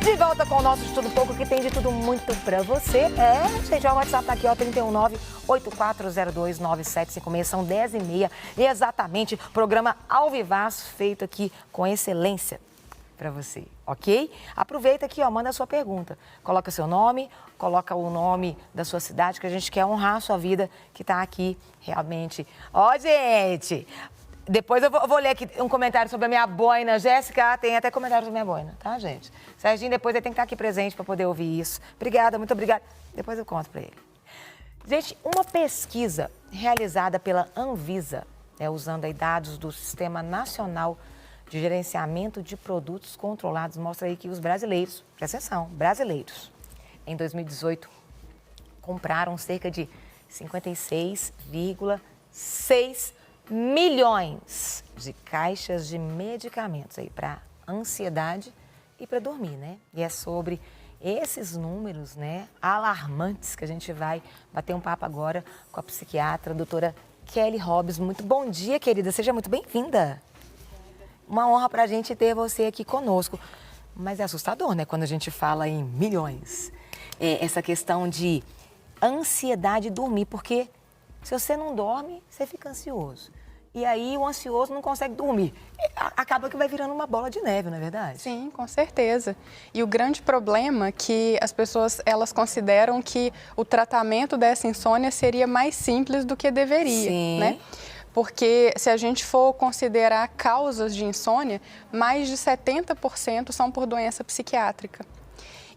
De volta com o nosso Estudo Pouco, que tem de tudo muito pra você. Gente, o WhatsApp tá aqui, ó, 319-8402-9756, são 10h30. Exatamente, programa ao vivaço, feito aqui com excelência pra você, ok? Aproveita aqui, ó, manda a sua pergunta. Coloca seu nome, coloca o nome da sua cidade, que a gente quer honrar a sua vida, que tá aqui realmente. Ó, gente... Depois eu vou ler aqui um comentário sobre a minha boina. Jéssica, tem até comentário sobre a minha boina, tá, gente? Serginho, depois ele tem que estar aqui presente para poder ouvir isso. Obrigada, muito obrigada. Depois eu conto para ele. Gente, uma pesquisa realizada pela Anvisa, usando aí dados do Sistema Nacional de Gerenciamento de Produtos Controlados, mostra aí que os brasileiros, presta atenção, brasileiros, em 2018, compraram cerca de 56,6 milhões de caixas de medicamentos aí para ansiedade e para dormir, né? E é sobre esses números, né, alarmantes que a gente vai bater um papo agora com a psiquiatra, a doutora Kelly Hobbs. Muito bom dia, querida. Seja muito bem-vinda. Uma honra para a gente ter você aqui conosco. Mas é assustador, né, quando a gente fala em milhões. Essa questão de ansiedade e dormir, porque se você não dorme, você fica ansioso. E aí o ansioso não consegue dormir. Acaba que vai virando uma bola de neve, não é verdade? Sim, com certeza. E o grande problema é que as pessoas, elas consideram que o tratamento dessa insônia seria mais simples do que deveria, Sim. né? Porque se a gente for considerar causas de insônia, mais de 70% são por doença psiquiátrica.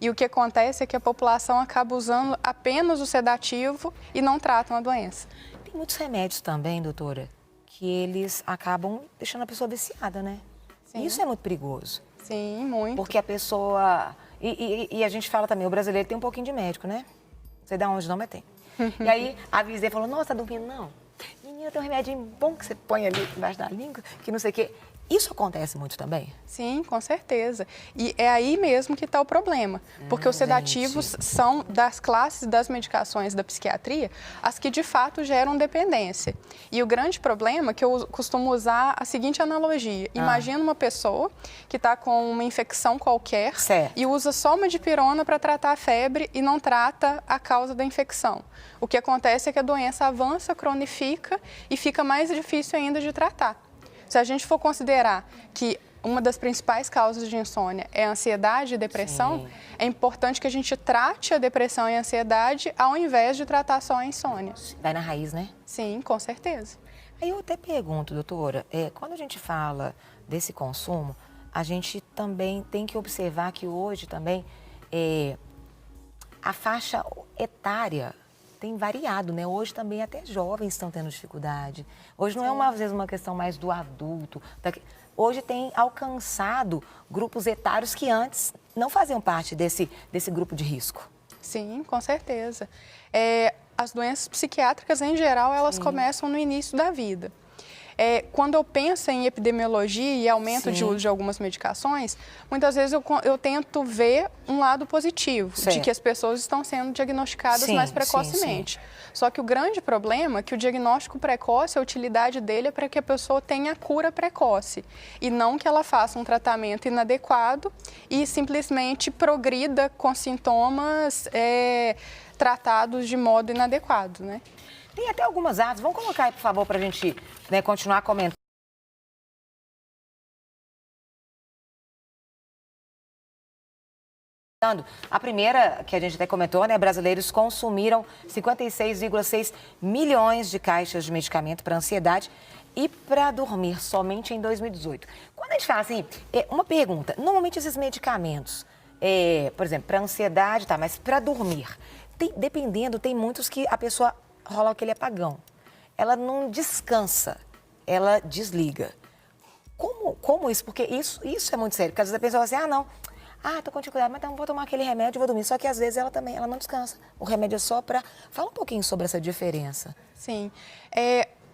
E o que acontece é que a população acaba usando apenas o sedativo e não tratam a doença. Tem muitos remédios também, doutora, que eles acabam deixando a pessoa viciada, né? Sim. Isso é muito perigoso. Sim, muito. Porque a pessoa... E a gente fala também, o brasileiro tem um pouquinho de médico, né? Não sei de onde não, mas tem. E aí a vizinha falou, nossa, tá dormindo? Não. Menina, tem um remédio bom que você põe ali embaixo da língua, que não sei o quê. Isso acontece muito também? Sim, com certeza. E é aí mesmo que está o problema. Porque os sedativos são das classes das medicações da psiquiatria as que de fato geram dependência. E o grande problema é que eu costumo usar a seguinte analogia. Imagina uma pessoa que está com uma infecção qualquer e usa só uma dipirona para tratar a febre e não trata a causa da infecção. O que acontece é que a doença avança, cronifica e fica mais difícil ainda de tratar. Se a gente for considerar que uma das principais causas de insônia é a ansiedade e depressão, é importante que a gente trate a depressão e a ansiedade ao invés de tratar só a insônia. Vai na raiz, né? Sim, com certeza. Aí eu até pergunto, doutora, quando a gente fala desse consumo, a gente também tem que observar que hoje também a faixa etária tem variado, né? Hoje também até jovens estão tendo dificuldade. Hoje não é às vezes uma questão mais do adulto. Hoje tem alcançado grupos etários que antes não faziam parte desse grupo de risco. Sim, com certeza. As doenças psiquiátricas, em geral, elas começam no início da vida. Quando eu penso em epidemiologia e aumento de uso de algumas medicações, muitas vezes eu tento ver um lado positivo, de que as pessoas estão sendo diagnosticadas mais precocemente. Só que o grande problema é que o diagnóstico precoce, a utilidade dele é para que a pessoa tenha cura precoce e não que ela faça um tratamento inadequado e simplesmente progrida com sintomas tratados de modo inadequado, né? Tem até algumas artes. Vamos colocar aí, por favor, para a gente continuar comentando. A primeira, que a gente até comentou, né? Brasileiros consumiram 56,6 milhões de caixas de medicamento para ansiedade e para dormir somente em 2018. Quando a gente fala assim, uma pergunta, normalmente esses medicamentos, por exemplo, para ansiedade, tá, mas para dormir, dependendo, tem muitos que a pessoa rola aquele apagão. Ela não descansa, ela desliga. Como isso? Porque isso é muito sério. Porque às vezes a pessoa fala assim, tô com dificuldade, mas então vou tomar aquele remédio e vou dormir. Só que às vezes ela não descansa. O remédio é só para... Fala um pouquinho sobre essa diferença. Sim.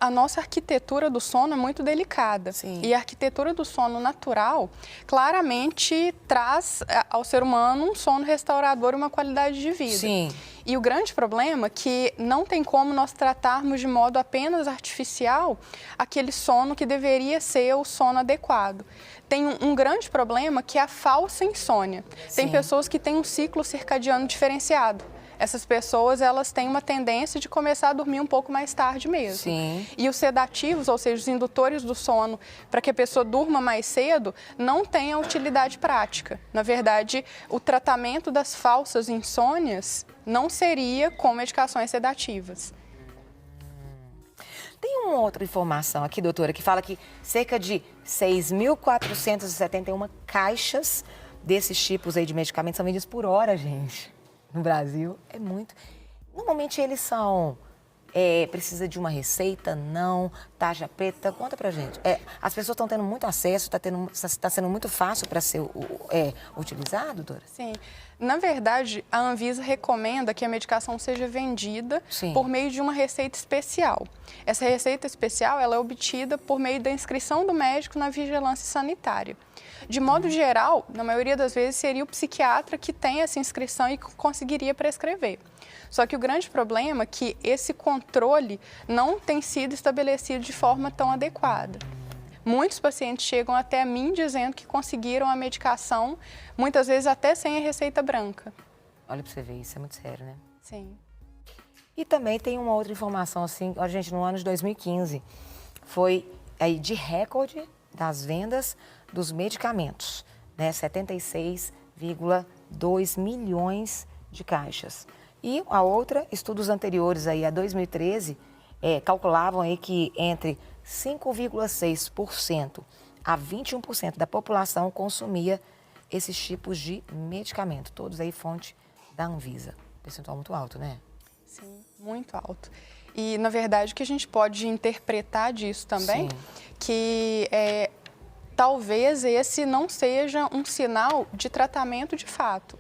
A nossa arquitetura do sono é muito delicada. Sim. E a arquitetura do sono natural claramente traz ao ser humano um sono restaurador e uma qualidade de vida. Sim. E o grande problema é que não tem como nós tratarmos de modo apenas artificial aquele sono que deveria ser o sono adequado. tem um grande problema que é a falsa insônia. Tem Sim. pessoas que têm um ciclo circadiano diferenciado. Essas pessoas, elas têm uma tendência de começar a dormir um pouco mais tarde mesmo. Sim. E os sedativos, ou seja, os indutores do sono, para que a pessoa durma mais cedo, não têm a utilidade prática. Na verdade, o tratamento das falsas insônias não seria com medicações sedativas. Tem uma outra informação aqui, doutora, que fala que cerca de 6.471 caixas desses tipos aí de medicamentos são vendidos por hora, gente. No Brasil, é muito. Normalmente eles são... precisa de uma receita? Não. Tarja preta? Conta pra gente. As pessoas estão tendo muito acesso, está sendo muito fácil para ser utilizado, doutora? Sim. Na verdade, a Anvisa recomenda que a medicação seja vendida por meio de uma receita especial. Essa receita especial ela é obtida por meio da inscrição do médico na vigilância sanitária. De modo geral, na maioria das vezes, seria o psiquiatra que tem essa inscrição e conseguiria prescrever. Só que o grande problema é que esse controle não tem sido estabelecido de forma tão adequada. Muitos pacientes chegam até a mim dizendo que conseguiram a medicação, muitas vezes até sem a receita branca. Olha pra você ver, isso é muito sério, né? Sim. E também tem uma outra informação, assim, ó, gente, no ano de 2015, foi aí de recorde das vendas dos medicamentos, né? 76,2 milhões de caixas. E a outra, estudos anteriores aí a 2013, calculavam aí que entre 5,6% a 21% da população consumia esses tipos de medicamento. Todos aí fonte da Anvisa. Percentual muito alto, né? Sim, muito alto. E, na verdade, o que a gente pode interpretar disso também, que talvez esse não seja um sinal de tratamento de fato.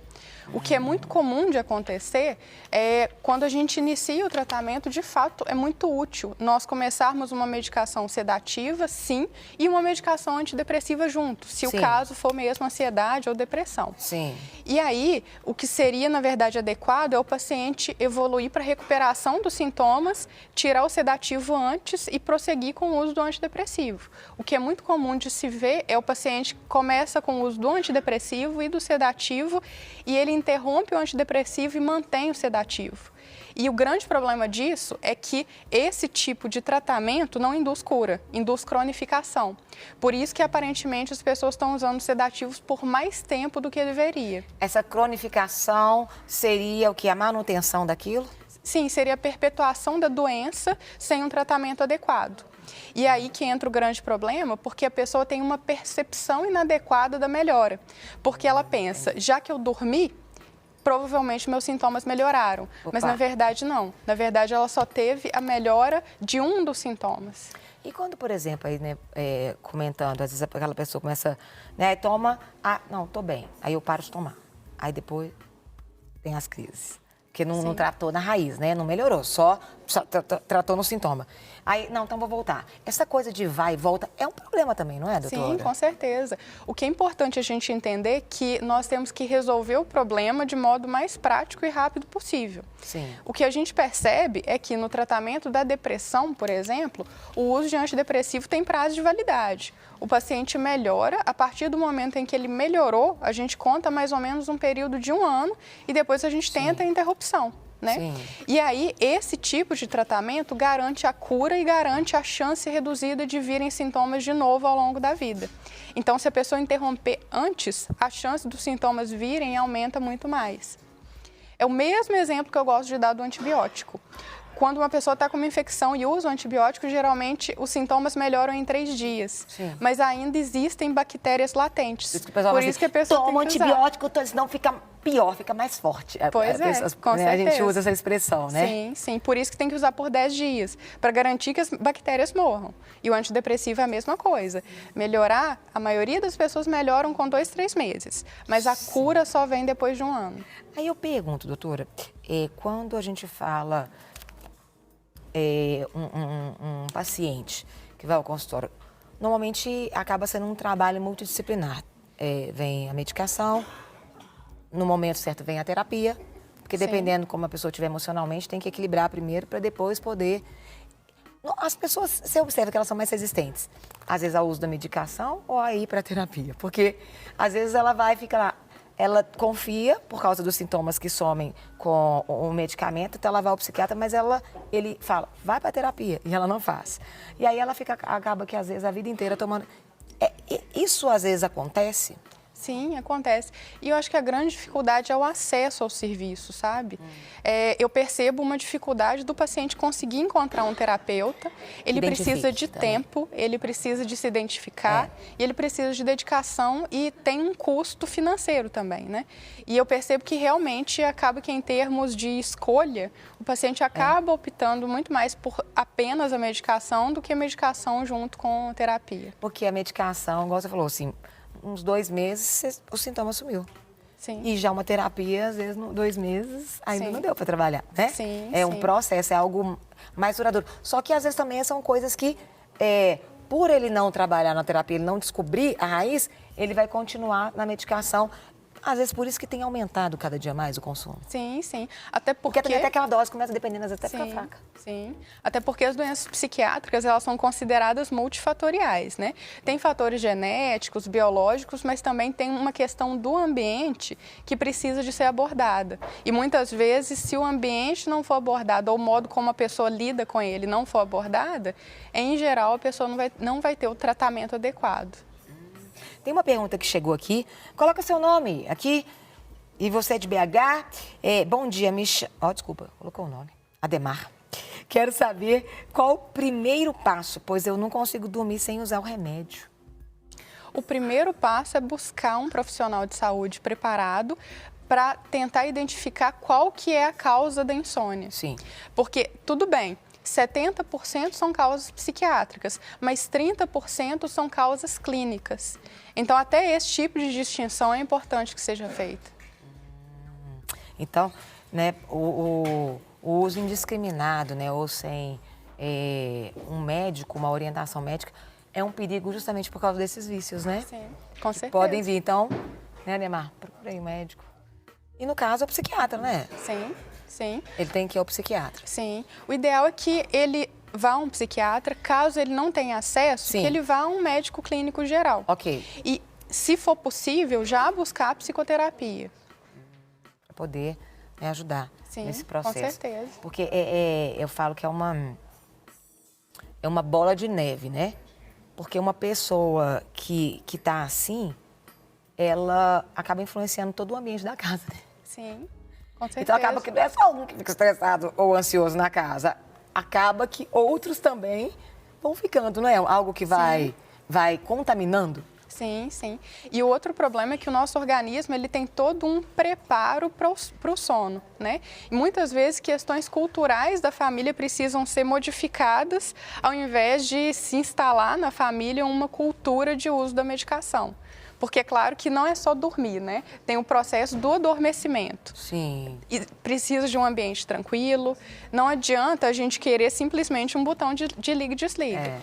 O que é muito comum de acontecer é quando a gente inicia o tratamento, de fato, é muito útil nós começarmos uma medicação sedativa, sim, e uma medicação antidepressiva junto, se o caso for mesmo ansiedade ou depressão. Sim. E aí, o que seria, na verdade, adequado é o paciente evoluir para a recuperação dos sintomas, tirar o sedativo antes e prosseguir com o uso do antidepressivo. O que é muito comum de se ver é o paciente que começa com o uso do antidepressivo e do sedativo e ele interrompe o antidepressivo e mantém o sedativo. E o grande problema disso é que esse tipo de tratamento não induz cura, induz cronificação. Por isso que, aparentemente, as pessoas estão usando sedativos por mais tempo do que deveria. Essa cronificação seria o que? A manutenção daquilo? Sim, seria a perpetuação da doença sem um tratamento adequado. E aí que entra o grande problema, porque a pessoa tem uma percepção inadequada da melhora. Porque ela pensa, já que eu dormi, provavelmente meus sintomas melhoraram. Opa. Mas, na verdade, não. Na verdade, ela só teve a melhora de um dos sintomas. E quando, por exemplo, aí, né, comentando, às vezes aquela pessoa começa, né, toma, não, tô bem, aí eu paro de tomar. Aí depois tem as crises. Porque não tratou na raiz, né? Não melhorou, só tratou no sintoma. Aí, não, então vou voltar. Essa coisa de vai e volta é um problema também, não é, doutora? Sim, com certeza. O que é importante a gente entender é que nós temos que resolver o problema de modo mais prático e rápido possível. Sim. O que a gente percebe é que no tratamento da depressão, por exemplo, o uso de antidepressivo tem prazo de validade. O paciente melhora, a partir do momento em que ele melhorou, a gente conta mais ou menos um período de 1 ano e depois a gente tenta a interrupção, né? Sim. E aí, esse tipo de tratamento garante a cura e garante a chance reduzida de virem sintomas de novo ao longo da vida. Então, se a pessoa interromper antes, a chance dos sintomas virem aumenta muito mais. É o mesmo exemplo que eu gosto de dar do antibiótico. Quando uma pessoa está com uma infecção e usa o antibiótico, geralmente os sintomas melhoram em 3 dias. Sim. Mas ainda existem bactérias latentes. Por isso que a pessoa toma tem que usar. antibiótico, senão fica pior, fica mais forte. Pois com certeza. A gente usa essa expressão, né? Sim, sim. Por isso que tem que usar por 10 dias, para garantir que as bactérias morram. E o antidepressivo é a mesma coisa. Melhorar, a maioria das pessoas melhoram com 2, 3 meses. Mas a cura só vem depois de 1 ano. Aí eu pergunto, doutora, quando a gente fala um paciente que vai ao consultório, normalmente acaba sendo um trabalho multidisciplinar. Vem a medicação, no momento certo vem a terapia, porque dependendo como a pessoa estiver emocionalmente, tem que equilibrar primeiro para depois poder... As pessoas, você observa que elas são mais resistentes, às vezes ao uso da medicação ou a ir para a terapia, porque às vezes ela vai ficar lá, ela confia por causa dos sintomas que somem com o medicamento, então ela vai ao psiquiatra, mas ele fala, vai para a terapia, e ela não faz. E aí ela acaba que às vezes a vida inteira tomando... Isso às vezes acontece? Sim, acontece. E eu acho que a grande dificuldade é o acesso ao serviço, sabe? Eu percebo uma dificuldade do paciente conseguir encontrar um terapeuta. Ele precisa de tempo, ele precisa de se identificar, e ele precisa de dedicação e tem um custo financeiro também, né? E eu percebo que realmente acaba que em termos de escolha, o paciente acaba optando muito mais por apenas a medicação do que a medicação junto com a terapia. Porque a medicação, igual você falou, assim, uns 2 meses, o sintoma sumiu. Sim. E já uma terapia, às vezes, 2 meses, ainda não deu para trabalhar, né? Sim, é um processo, é algo mais duradouro. Só que, às vezes, também são coisas que, por ele não trabalhar na terapia, ele não descobrir a raiz, ele vai continuar na medicação. Às vezes, por isso que tem aumentado cada dia mais o consumo. Sim, sim. Até porque também até aquela dose começa, dependendo, às vezes até ficar fraca. Sim, até porque as doenças psiquiátricas, elas são consideradas multifatoriais, né? Tem fatores genéticos, biológicos, mas também tem uma questão do ambiente que precisa de ser abordada. E muitas vezes, se o ambiente não for abordado, ou o modo como a pessoa lida com ele não for abordada, em geral, a pessoa não vai ter o tratamento adequado. Tem uma pergunta que chegou aqui. Coloca seu nome aqui. E você é de BH. Bom dia, desculpa, colocou o nome. Ademar. Quero saber qual o primeiro passo, pois eu não consigo dormir sem usar o remédio. O primeiro passo é buscar um profissional de saúde preparado para tentar identificar qual que é a causa da insônia. Sim. Porque, tudo bem, 70% são causas psiquiátricas, mas 30% são causas clínicas. Então, até esse tipo de distinção é importante que seja feita. Então, né, o uso indiscriminado, né, ou sem um médico, uma orientação médica, é um perigo justamente por causa desses vícios, né? Sim, com certeza. Podem vir, então, né, Ademar? Procurei um médico. E no caso, é o psiquiatra, né? Sim, sim. Ele tem que ir ao psiquiatra. Sim. O ideal é que ele vá a um psiquiatra, caso ele não tenha acesso, Sim, que ele vá a um médico clínico geral. Ok. E, se for possível, já buscar a psicoterapia. Para poder, né, ajudar nesse processo. Com certeza. Porque eu falo que é uma bola de neve, né? Porque uma pessoa que está assim, ela acaba influenciando todo o ambiente da casa, né? Sim, com certeza. Então acaba que não é só um que fica estressado ou ansioso na casa. Acaba que outros também vão ficando, não é? Algo que vai contaminando. Sim, sim. E o outro problema é que o nosso organismo ele tem todo um preparo para o sono, né? E muitas vezes questões culturais da família precisam ser modificadas ao invés de se instalar na família uma cultura de uso da medicação. Porque é claro que não é só dormir, né? Tem o processo do adormecimento. Sim. E precisa de um ambiente tranquilo. Não adianta a gente querer simplesmente um botão de liga e desliga.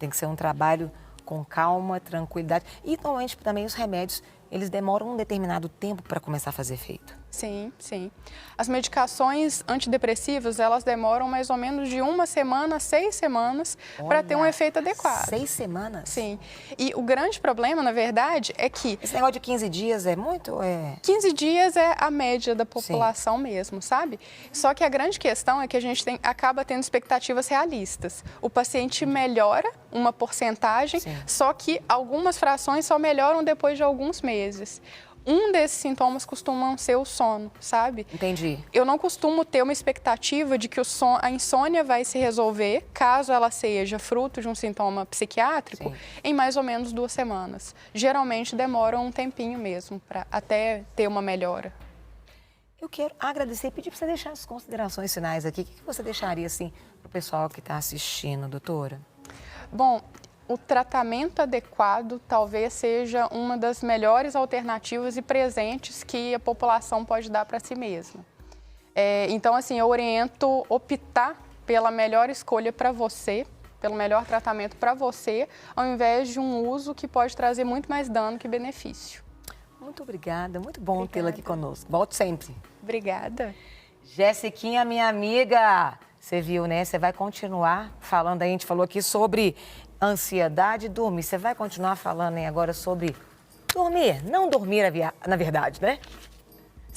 Tem que ser um trabalho com calma, tranquilidade. E, normalmente, também os remédios, eles demoram um determinado tempo para começar a fazer efeito. Sim, sim. As medicações antidepressivas, elas demoram mais ou menos de 1 semana a 6 semanas para ter um efeito adequado. 6 semanas? Sim. E o grande problema, na verdade, é que... Esse negócio de 15 dias é muito? 15 dias é a média da população mesmo, sabe? Só que a grande questão é que a gente acaba tendo expectativas realistas. O paciente melhora uma porcentagem, só que algumas frações só melhoram depois de alguns meses. Um desses sintomas costumam ser o sono, sabe? Entendi. Eu não costumo ter uma expectativa de que a insônia vai se resolver, caso ela seja fruto de um sintoma psiquiátrico, em mais ou menos 2 semanas. Geralmente demora um tempinho mesmo, para até ter uma melhora. Eu quero agradecer e pedir para você deixar as considerações finais aqui. O que você deixaria, assim, para o pessoal que está assistindo, doutora? Bom, o tratamento adequado talvez seja uma das melhores alternativas e presentes que a população pode dar para si mesma. Então, assim, eu oriento optar pela melhor escolha para você, pelo melhor tratamento para você, ao invés de um uso que pode trazer muito mais dano que benefício. Muito obrigada, muito bom tê-la aqui conosco. Volte sempre. Obrigada. Jessiquinha, minha amiga, você viu, né? Você vai continuar falando, a gente falou aqui sobre ansiedade e dormir. Você vai continuar falando aí agora sobre dormir, não dormir na verdade, né?